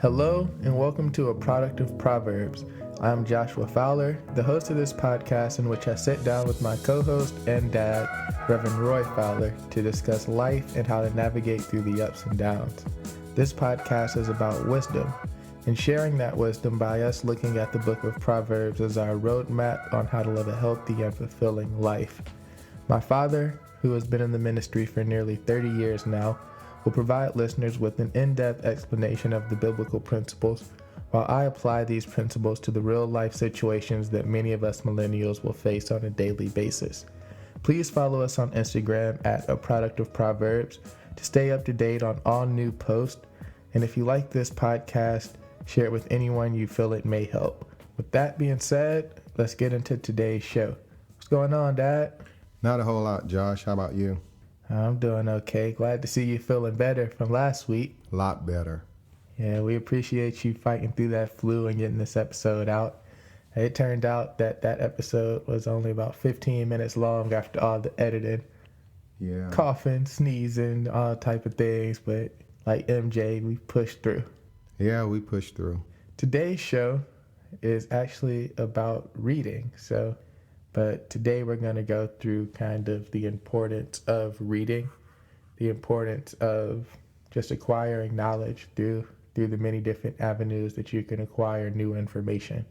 Hello, and welcome to A Product of Proverbs. I'm Joshua Fowler, the host of this podcast in which I sit down with my co-host and dad, Reverend Roy Fowler, to discuss life and how to navigate through the ups and downs. This podcast is about wisdom, and sharing that wisdom by us looking at the book of Proverbs as our roadmap on how to live a healthy and fulfilling life. My father, who has been in the ministry for nearly 30 years now, will provide listeners with an in-depth explanation of the biblical principles, while I apply these principles to the real-life situations that many of us millennials will face on a daily basis. Please follow us on Instagram at A Product of Proverbs to stay up to date on all new posts, and if you like this podcast, share it with anyone you feel it may help. With that being said, let's get into today's show. What's going on, Dad? Not a whole lot, Josh. How about you? I'm doing okay. Glad to see you feeling better from last week. A lot better. Yeah, we appreciate you fighting through that flu and getting this episode out. It turned out that episode was only about 15 minutes long after all the editing. Yeah. Coughing, sneezing, all type of things, but like MJ, we pushed through. Yeah, we pushed through. Today's show is actually about reading, but today we're going to go through kind of the importance of reading, the importance of just acquiring knowledge through the many different avenues that you can acquire new information.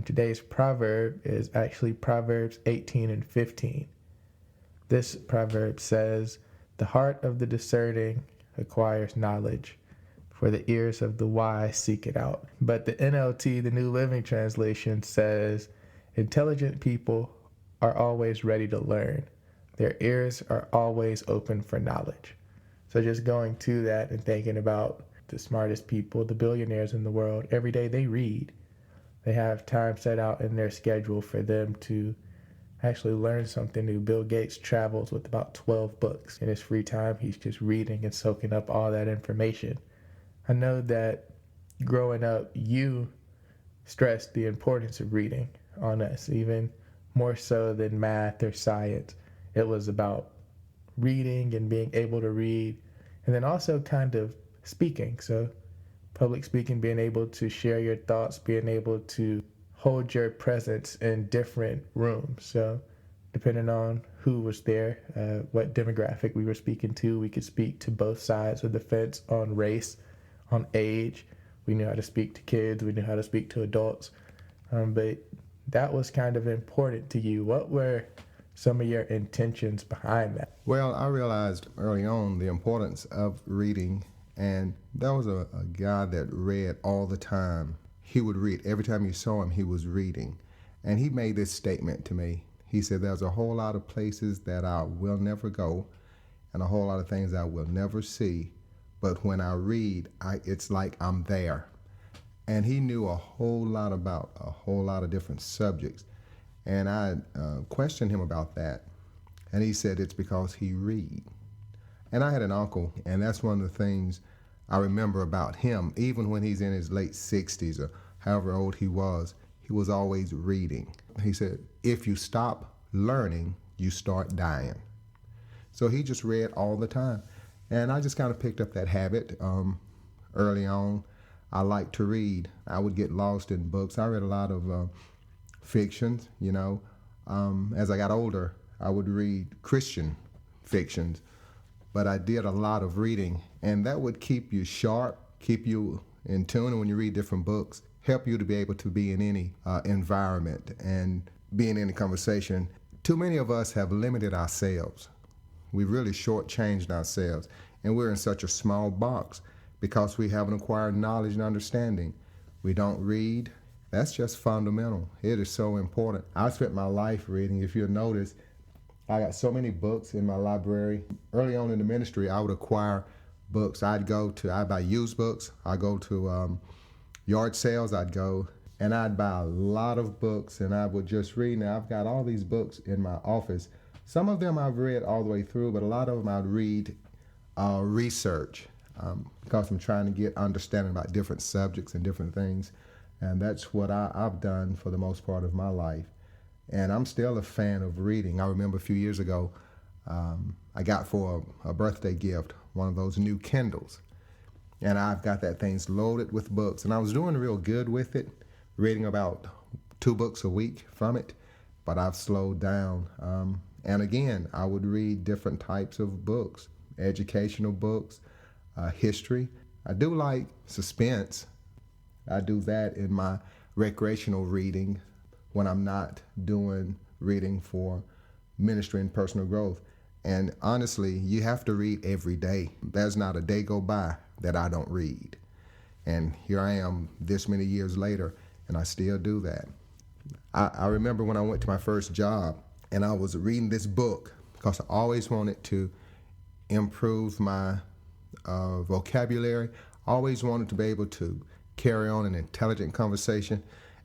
Today's proverb is actually Proverbs 18 and 15. This proverb says, "The heart of the discerning acquires knowledge, for the ears of the wise seek it out." But the NLT, the New Living Translation, says, "Intelligent people are always ready to learn. Their ears are always open for knowledge." So just going to that and thinking about the smartest people, the billionaires in the world, every day they read. They have time set out in their schedule for them to actually learn something new. Bill Gates travels with about 12 books. In his free time, he's just reading and soaking up all that information. I know that growing up, you stressed the importance of reading on us, even more so than math or science. It was about reading and being able to read, and then also kind of speaking. So public speaking, being able to share your thoughts, being able to hold your presence in different rooms. So depending on who was there, what demographic we were speaking to, we could speak to both sides of the fence on race, on age. We knew how to speak to kids, we knew how to speak to adults. But that was kind of important to you. What were some of your intentions behind that? Well, I realized early on the importance of reading, and there was a guy that read all the time. He would read. Every time you saw him, he was reading. And he made this statement to me. He said, "There's a whole lot of places that I will never go and a whole lot of things I will never see. But when I read, it's like I'm there." And he knew a whole lot about a whole lot of different subjects. And I questioned him about that. And he said it's because he read. And I had an uncle, and that's one of the things I remember about him. Even when he's in his late 60s or however old he was always reading. He said, if you stop learning, you start dying. So he just read all the time. And I just kind of picked up that habit early on. I like to read. I would get lost in books. I read a lot of fictions, As I got older, I would read Christian fictions, but I did a lot of reading, and that would keep you sharp, keep you in tune, and when you read different books, help you to be able to be in any environment and be in any conversation. Too many of us have limited ourselves. We've really shortchanged ourselves, and we're in such a small box because we haven't acquired knowledge and understanding. We don't read. That's just fundamental. It is so important. I spent my life reading. If you'll notice, I got so many books in my library. Early on in the ministry, I would acquire books. I'd buy used books. I'd go to yard sales. And I'd buy a lot of books, and I would just read. Now, I've got all these books in my office. Some of them I've read all the way through, but a lot of them I'd read research because I'm trying to get understanding about different subjects and different things. And that's what I've done for the most part of my life. And I'm still a fan of reading. I remember a few years ago, I got for a birthday gift one of those new Kindles. and I've got that thing's loaded with books. And I was doing real good with it, reading about 2 books a week from it, but I've slowed down. And again, I would read different types of books, educational books, history. I do like suspense. I do that in my recreational reading when I'm not doing reading for ministry and personal growth. And honestly, you have to read every day. There's not a day go by that I don't read. And here I am this many years later, and I still do that. I remember when I went to my first job, and I was reading this book because I always wanted to improve my vocabulary. I always wanted to be able to carry on an intelligent conversation.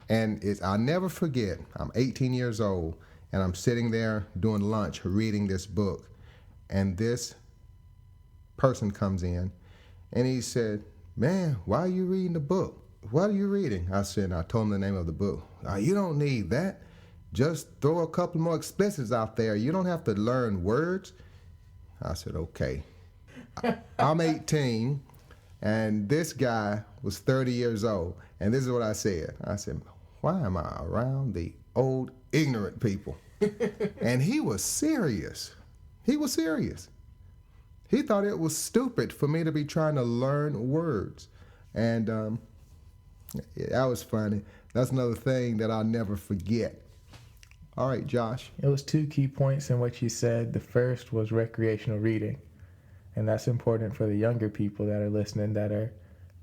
And I'll never forget, I'm 18 years old, and I'm sitting there doing lunch reading this book. And this person comes in, and he said, "Man, why are you reading the book? What are you reading?" I told him the name of the book. "You don't need that. Just throw a couple more explicits out there. You don't have to learn words." I said, "Okay." I'm 18, and this guy was 30 years old. And this is what I said. I said, "Why am I around the old ignorant people?" And he was serious. He was serious. He thought it was stupid for me to be trying to learn words. And that was funny. That's another thing that I'll never forget. All right, Josh. It was 2 key points in what you said. The first was recreational reading. And that's important for the younger people that are listening, that are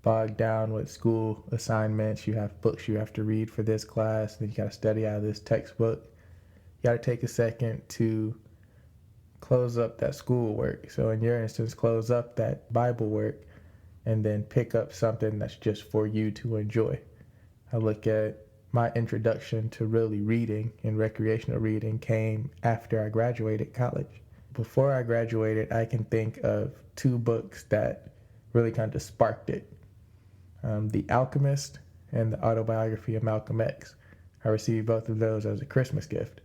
bogged down with school assignments. You have books you have to read for this class, then you got to study out of this textbook. You got to take a second to close up that schoolwork. So in your instance, close up that Bible work and then pick up something that's just for you to enjoy. I look at my introduction to really reading and recreational reading came after I graduated college. Before I graduated, I can think of 2 books that really kind of sparked it. The Alchemist and the Autobiography of Malcolm X. I received both of those as a Christmas gift.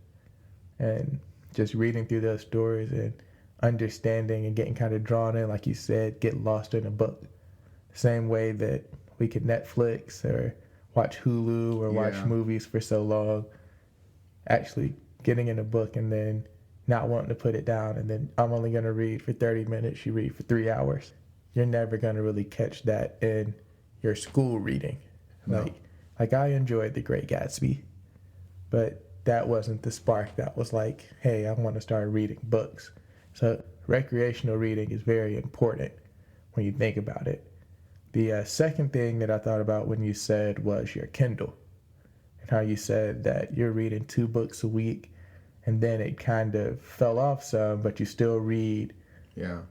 And just reading through those stories and understanding and getting kind of drawn in, like you said, get lost in a book. Same way that we could Netflix or watch Hulu or watch movies for so long, actually getting in a book and then not wanting to put it down, and then I'm only going to read for 30 minutes, you read for 3 hours. You're never going to really catch that in your school reading. No. Like I enjoyed The Great Gatsby, but that wasn't the spark that was like, hey, I want to start reading books. So recreational reading is very important when you think about it. The second thing that I thought about when you said was your Kindle, and how you said that you're reading 2 books a week, and then it kind of fell off some, but you still read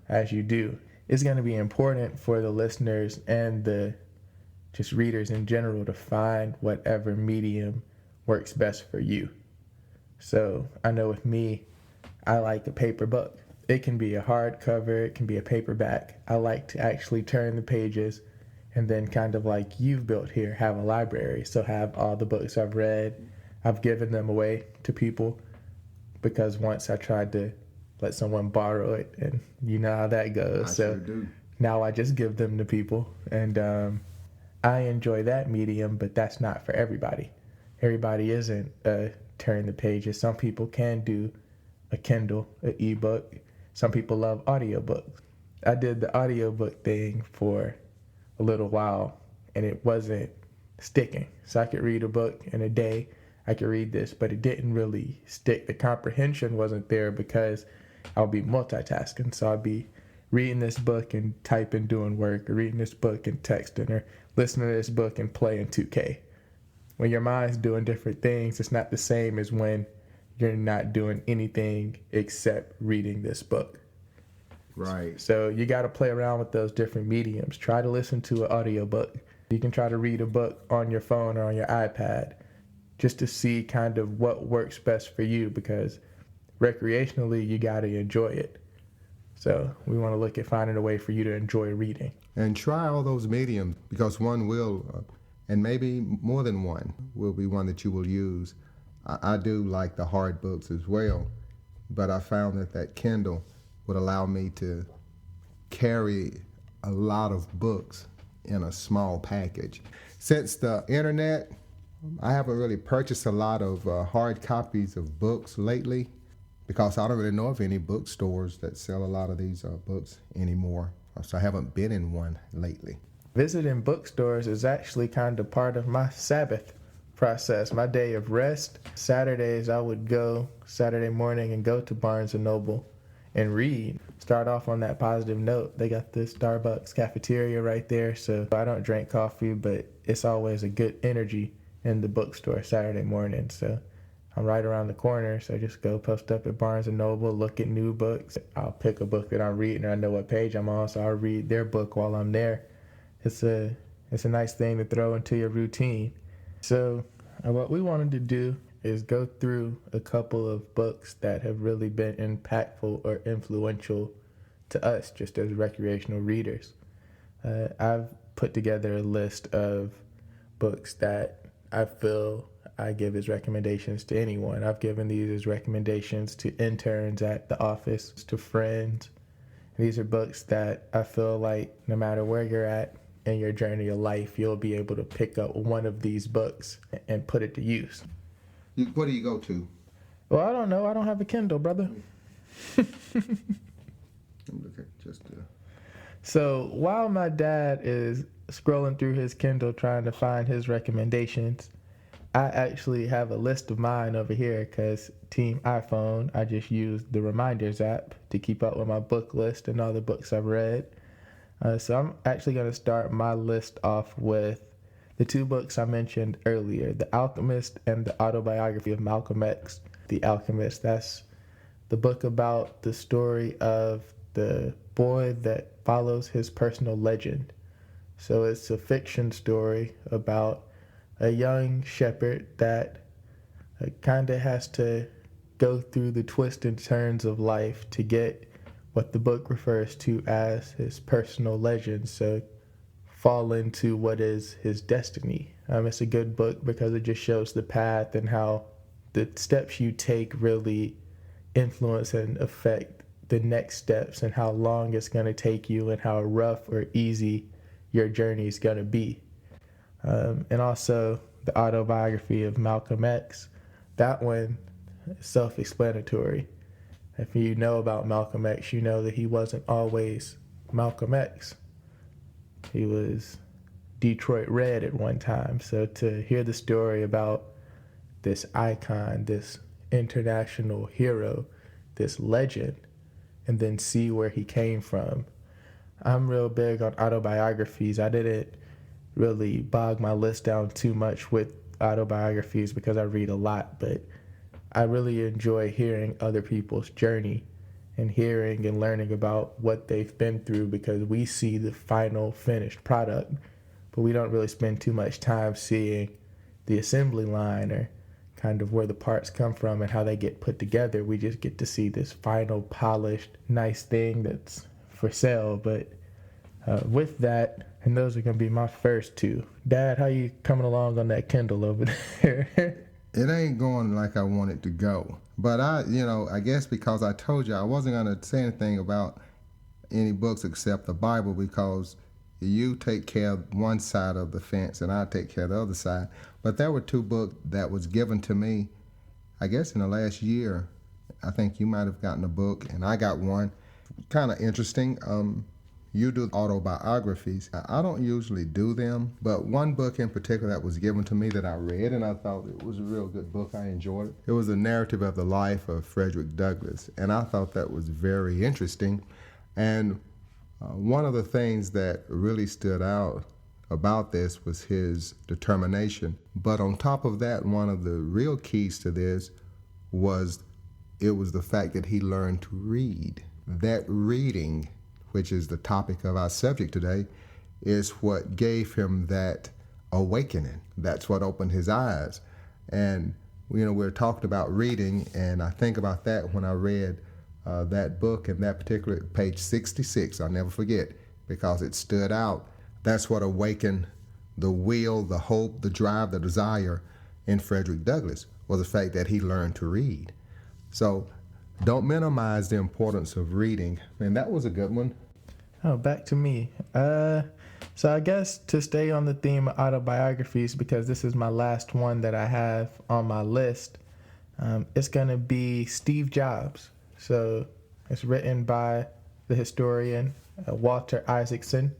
as you do. It's going to be important for the listeners and the just readers in general to find whatever medium works best for you. So I know with me, I like a paper book. It can be a hardcover, it can be a paperback. I like to actually turn the pages and then kind of like you've built here, have a library. So have all the books I've read. I've given them away to people because once I tried to let someone borrow it, and you know how that goes. Sure do. Now I just give them to people. And I enjoy that medium, but that's not for everybody. Everybody isn't turn the pages. Some people can do a Kindle, an ebook. Some people love audiobooks. I did the audiobook thing for a little while, and it wasn't sticking. So I could read a book in a day. I could read this, but it didn't really stick. The comprehension wasn't there because I would be multitasking. So I'd be reading this book and typing, doing work, or reading this book and texting, or listening to this book and playing 2K. When your mind's doing different things, it's not the same as when you're not doing anything except reading this book. Right. So you got to play around with those different mediums. Try to listen to an audiobook. You can try to read a book on your phone or on your iPad just to see kind of what works best for you, because recreationally, you got to enjoy it. So we want to look at finding a way for you to enjoy reading. And try all those mediums, because one will, and maybe more than one, will be one that you will use. I do like the hard books as well, but I found that Kindle would allow me to carry a lot of books in a small package. Since the internet, I haven't really purchased a lot of hard copies of books lately because I don't really know of any bookstores that sell a lot of these books anymore. So I haven't been in one lately. Visiting bookstores is actually kind of part of my Sabbath process, my day of rest. Saturdays, I would go Saturday morning and go to Barnes & Noble and read. Start off on that positive note. They got the Starbucks cafeteria right there, so I don't drink coffee, but it's always a good energy in the bookstore Saturday morning. So I'm right around the corner, so I just go post up at Barnes & Noble, look at new books. I'll pick a book that I'm reading, or I know what page I'm on, so I'll read their book while I'm there. It's a nice thing to throw into your routine. So what we wanted to do is go through a couple of books that have really been impactful or influential to us just as recreational readers. I've put together a list of books that I feel I give as recommendations to anyone. I've given these as recommendations to interns at the office, to friends. These are books that I feel like no matter where you're at in your journey of life, you'll be able to pick up one of these books and put it to use. What do you go to? Well, I don't know. I don't have a Kindle, brother. So while my dad is scrolling through his Kindle trying to find his recommendations, I actually have a list of mine over here because Team iPhone, I just used the Reminders app to keep up with my book list and all the books I've read. So I'm actually going to start my list off with the two books I mentioned earlier, The Alchemist and the Autobiography of Malcolm X. The Alchemist, that's the book about the story of the boy that follows his personal legend. So it's a fiction story about a young shepherd that kind of has to go through the twists and turns of life to get what the book refers to as his personal legend. So fall into what is his destiny. It's a good book because it just shows the path and how the steps you take really influence and affect the next steps and how long it's going to take you and how rough or easy your journey is going to be. And also the Autobiography of Malcolm X. That one is self-explanatory. If you know about Malcolm X, you know that he wasn't always Malcolm X. He was Detroit Red at one time. So to hear the story about this icon, this international hero, this legend, and then see where he came from. I'm real big on autobiographies. I didn't really bog my list down too much with autobiographies because I read a lot, but I really enjoy hearing other people's journey and hearing and learning about what they've been through because we see the final finished product, but we don't really spend too much time seeing the assembly line or kind of where the parts come from and how they get put together. We just get to see this final polished, nice thing that's for sale. But with that, and those are going to be my first two. Dad, how you coming along on that Kindle over there? It ain't going like I want it to go. But I guess because I told you I wasn't going to say anything about any books except the Bible because you take care of one side of the fence and I take care of the other side. But there were two books that was given to me, I guess in the last year. I think you might have gotten a book and I got one. Kind of interesting. You do autobiographies. I don't usually do them, but one book in particular that was given to me that I read and I thought it was a real good book. I enjoyed it. It was a narrative of the life of Fredrick Douglass, and I thought that was very interesting. And one of the things that really stood out about this was his determination. But on top of that, one of the real keys to this was the fact that he learned to read. That reading, which is the topic of our subject today, is what gave him that awakening. That's what opened his eyes. And, we're talking about reading, and I think about that when I read that book and that particular page 66. I'll never forget because it stood out. That's what awakened the will, the hope, the drive, the desire in Fredrick Douglass was the fact that he learned to read. So don't minimize the importance of reading. And that was a good one. Oh, back to me. So I guess to stay on the theme of autobiographies, because this is my last one that I have on my list, it's gonna be Steve Jobs. So it's written by the historian Walter Isaacson.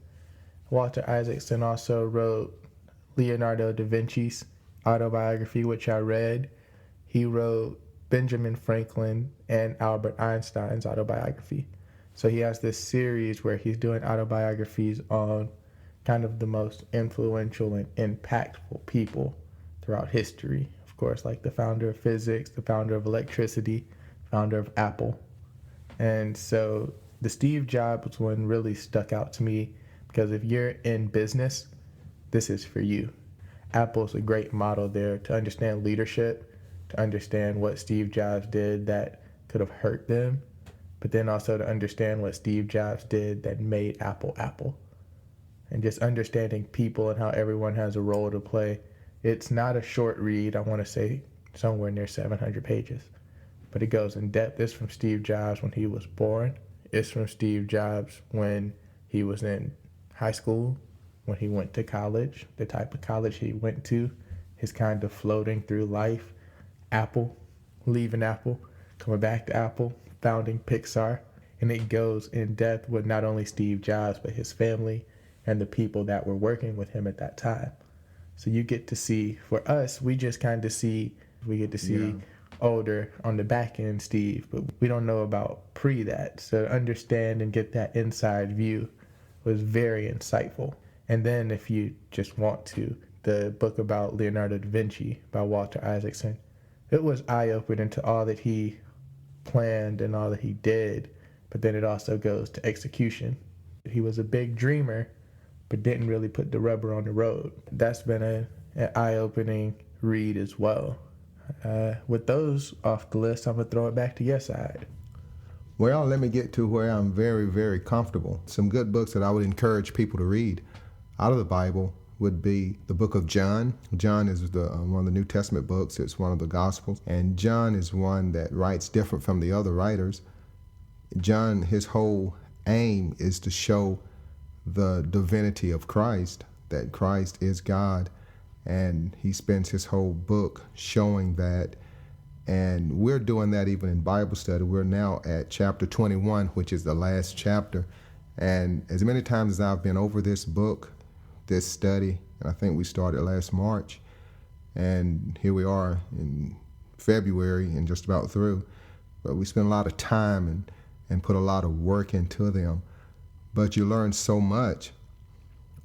Walter Isaacson also wrote Leonardo da Vinci's autobiography, which I read. He wrote Benjamin Franklin and Albert Einstein's autobiography. So he has this series where he's doing autobiographies on kind of the most influential and impactful people throughout history. Of course, like the founder of physics, the founder of electricity, founder of Apple. And so the Steve Jobs one really stuck out to me because if you're in business, this is for you. Apple's a great model there to understand leadership, to understand what Steve Jobs did that could have hurt them, but then also to understand what Steve Jobs did that made Apple Apple. And just understanding people and how everyone has a role to play. It's not a short read, I want to say somewhere near 700 pages, but it goes in depth. It's from Steve Jobs when he was born. It's from Steve Jobs when he was in high school, when he went to college, the type of college he went to, his kind of floating through life, Apple, leaving Apple, coming back to Apple, founding Pixar. And it goes in depth with not only Steve Jobs, but his family and the people that were working with him at that time. So you get to see, for us, we just kind of see, we get to see older on the back end Steve, but we don't know about pre that. So to understand and get that inside view was very insightful. And then if you just want to, the book about Leonardo da Vinci by Walter Isaacson, it was eye-opening to all that he planned and all that he did, but then it also goes to execution. He was a big dreamer, but didn't really put the rubber on the road. That's been an eye-opening read as well. With those off the list, I'm going to throw it back to your side. Well, let me get to where I'm very, very comfortable. Some good books that I would encourage people to read out of the Bible would be the book of John. John is one of the New Testament books. It's one of the Gospels. And John is one that writes different from the other writers. John, his whole aim is to show the divinity of Christ, that Christ is God. And he spends his whole book showing that. And we're doing that even in Bible study. We're now at chapter 21, which is the last chapter. And as many times as I've been over this book, this study, and I think we started last March, and here we are in February and just about through. But we spent a lot of time and put a lot of work into them. But you learn so much.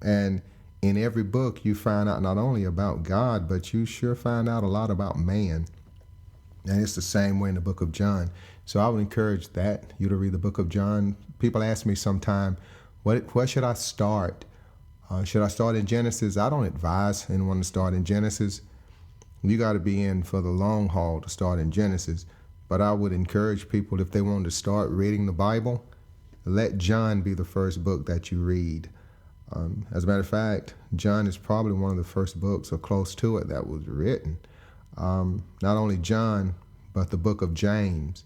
And in every book, you find out not only about God, but you sure find out a lot about man. And it's the same way in the book of John. So I would encourage you to read the book of John. People ask me sometime, where should I start? Should I start in Genesis? I don't advise anyone to start in Genesis. You got to be in for the long haul to start in Genesis. But I would encourage people, if they want to start reading the Bible, let John be the first book that you read. As a matter of fact, John is probably one of the first books or close to it that was written. Not only John, but the book of James.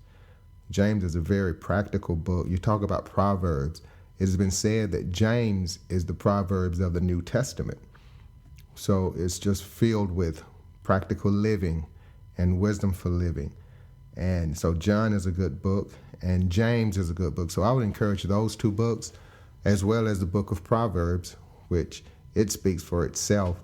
James is a very practical book. You talk about Proverbs. It has been said that James is the Proverbs of the New Testament. So it's just filled with practical living and wisdom for living. And so John is a good book, and James is a good book. So I would encourage those two books, as well as the book of Proverbs, which it speaks for itself.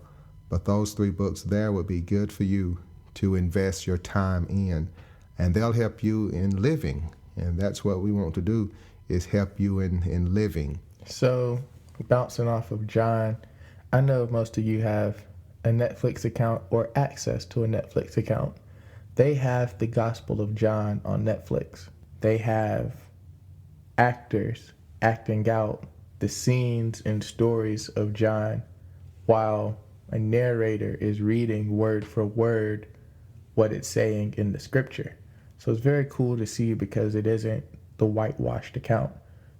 But those three books there would be good for you to invest your time in, and they'll help you in living. And that's what we want to do, is help you in living. So, bouncing off of John, I know most of you have a Netflix account or access to a Netflix account. They have the Gospel of John on Netflix. They have actors acting out the scenes and stories of John while a narrator is reading word for word what it's saying in the scripture. So it's very cool to see because it isn't the whitewashed account.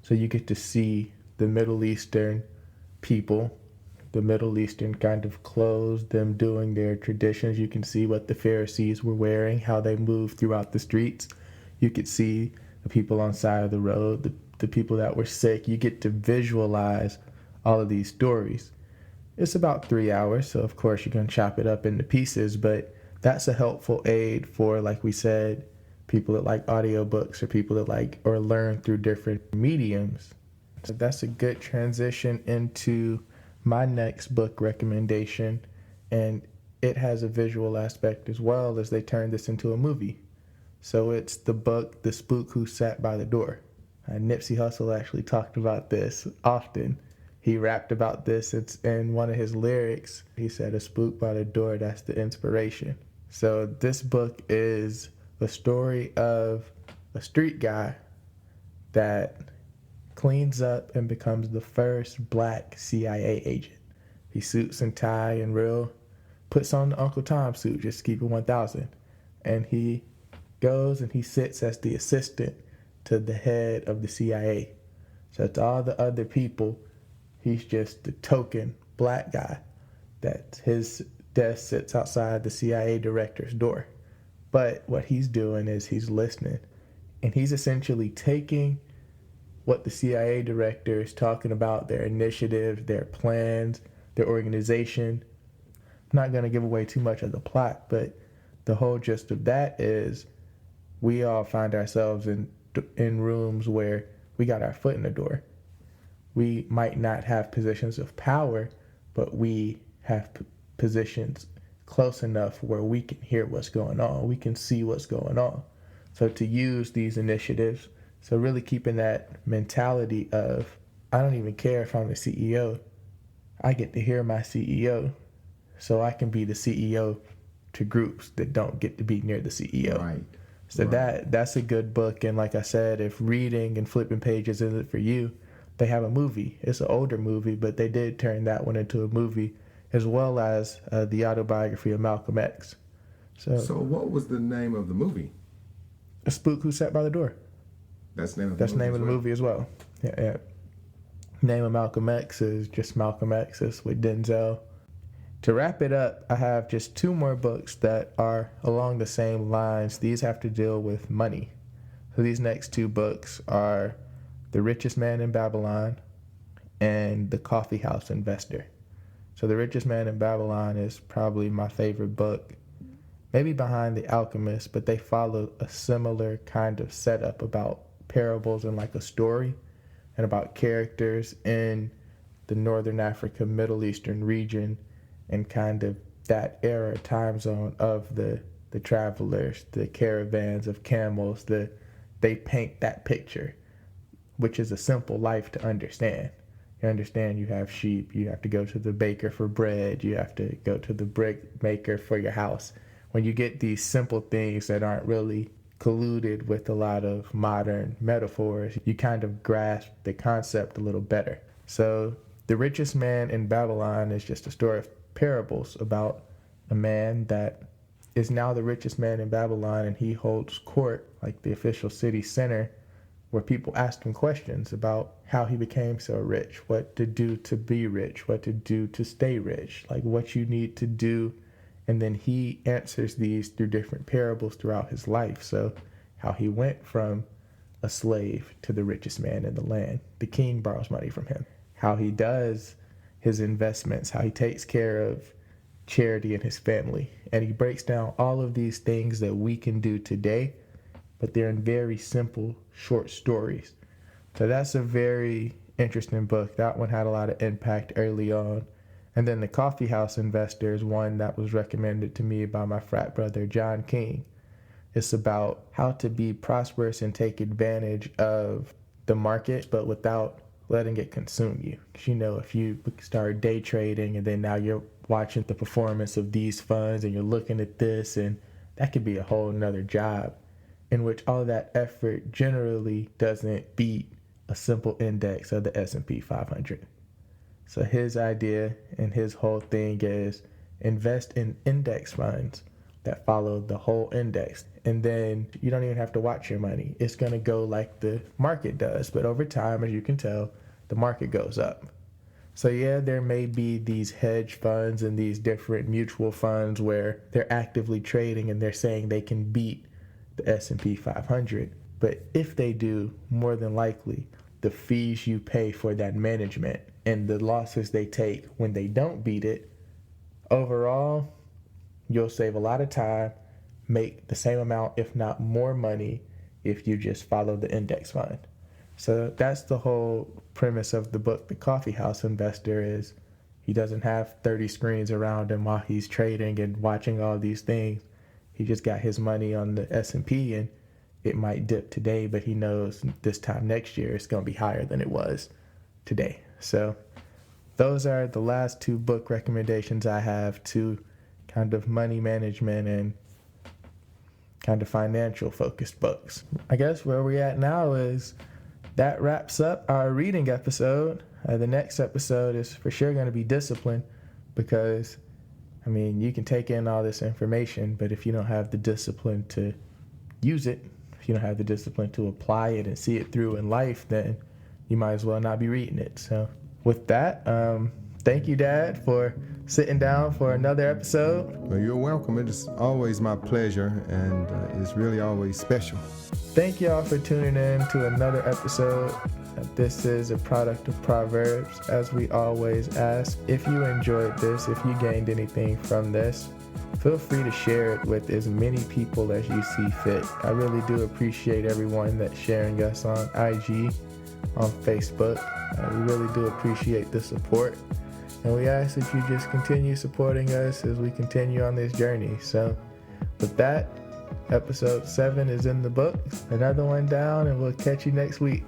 So you get to see the Middle Eastern people, the Middle Eastern kind of clothes, them doing their traditions. You can see what the Pharisees were wearing, how they moved throughout the streets. You could see the people on the side of the road, the the people that were sick. You get to visualize all of these stories. It's about 3 hours, so of course you can chop it up into pieces, but that's a helpful aid for, like we said, people that like audiobooks or people that like or learn through different mediums. So that's a good transition into my next book recommendation, and it has a visual aspect as well, as they turned this into a movie. So it's the book, The Spook Who Sat by the Door. Nipsey Hussle actually talked about this often. He rapped about this. It's in one of his lyrics. He said, "A spook by the door, that's the inspiration." So this book is the story of a street guy that cleans up and becomes the first black CIA agent. He suits and tie and puts on the Uncle Tom suit, just to keep it 1,000. And he goes and he sits as the assistant to the head of the CIA. So to all the other people, he's just the token black guy that his desk sits outside the CIA director's door. But what he's doing is he's listening, and he's essentially taking what the CIA director is talking about, their initiatives, their plans, their organization. I'm not going to give away too much of the plot, but the whole gist of that is we all find ourselves in rooms where we got our foot in the door. We might not have positions of power, but we have positions close enough where we can hear what's going on. We can see what's going on. So to use these initiatives, so really keeping that mentality of, I don't even care if I'm the CEO. I get to hear my CEO, so I can be the CEO to groups that don't get to be near the CEO. Right. So that's a good book. And like I said, if reading and flipping pages isn't for you, they have a movie. It's an older movie, but they did turn that one into a movie, as well as the Autobiography of Malcolm X. So what was the name of the movie? A Spook Who Sat by the Door. That's the name of the movie as well. Yeah. Name of Malcolm X is just Malcolm X. It's with Denzel. To wrap it up, I have just 2 more books that are along the same lines. These have to deal with money. So these next 2 books are The Richest Man in Babylon and The Coffeehouse Investor. So The Richest Man in Babylon is probably my favorite book, maybe behind The Alchemist, but they follow a similar kind of setup about parables and like a story, and about characters in the Northern Africa, Middle Eastern region, and kind of that era, time zone of the travelers, the caravans of camels. They paint that picture, which is a simple life to understand. You understand you have sheep, you have to go to the baker for bread, you have to go to the brick maker for your house. When you get these simple things that aren't really colluded with a lot of modern metaphors, you kind of grasp the concept a little better. So The Richest Man in Babylon is just a story of parables about a man that is now the richest man in Babylon, and he holds court, like the official city center, where people ask him questions about how he became so rich, what to do to be rich, what to do to stay rich, like what you need to do. And then he answers these through different parables throughout his life. So how he went from a slave to the richest man in the land. The king borrows money from him. How he does his investments, how he takes care of charity and his family. And he breaks down all of these things that we can do today, but they're in very simple, short stories. So that's a very interesting book. That one had a lot of impact early on. And then The Coffeehouse Investor is one that was recommended to me by my frat brother, John King. It's about how to be prosperous and take advantage of the market, but without letting it consume you. Because, you know, if you start day trading and then now you're watching the performance of these funds and you're looking at this, and that could be a whole nother job in which all of that effort generally doesn't beat a simple index of the S&P 500. So his idea and his whole thing is invest in index funds that follow the whole index. And then you don't even have to watch your money. It's going to go like the market does. But over time, as you can tell, the market goes up. So yeah, there may be these hedge funds and these different mutual funds where they're actively trading and they're saying they can beat the S&P 500. But if they do, more than likely, the fees you pay for that management and the losses they take when they don't beat it, overall, you'll save a lot of time, make the same amount, if not more money, if you just follow the index fund. So that's the whole premise of the book, The Coffeehouse Investor, is he doesn't have 30 screens around him while he's trading and watching all these things. He just got his money on the S&P, and it might dip today, but he knows this time next year it's going to be higher than it was today. So those are the last two book recommendations I have, to kind of money management and kind of financial focused books. I guess where we're at now is that wraps up our reading episode. The next episode is for sure going to be discipline, because I mean, you can take in all this information, but if you don't have the discipline to use it, if you don't have the discipline to apply it and see it through in life, then you might as well not be reading it. So with that, thank you, Dad, for sitting down for another episode. Well, you're welcome. It is always my pleasure, and it's really always special. Thank y'all for tuning in to another episode. This is a product of Proverbs. As we always ask, if you enjoyed this, if you gained anything from this, feel free to share it with as many people as you see fit. I really do appreciate everyone that's sharing us on IG, on Facebook. We really do appreciate the support. And we ask that you just continue supporting us as we continue on this journey. So with that, episode 7 is in the books. Another one down, and we'll catch you next week.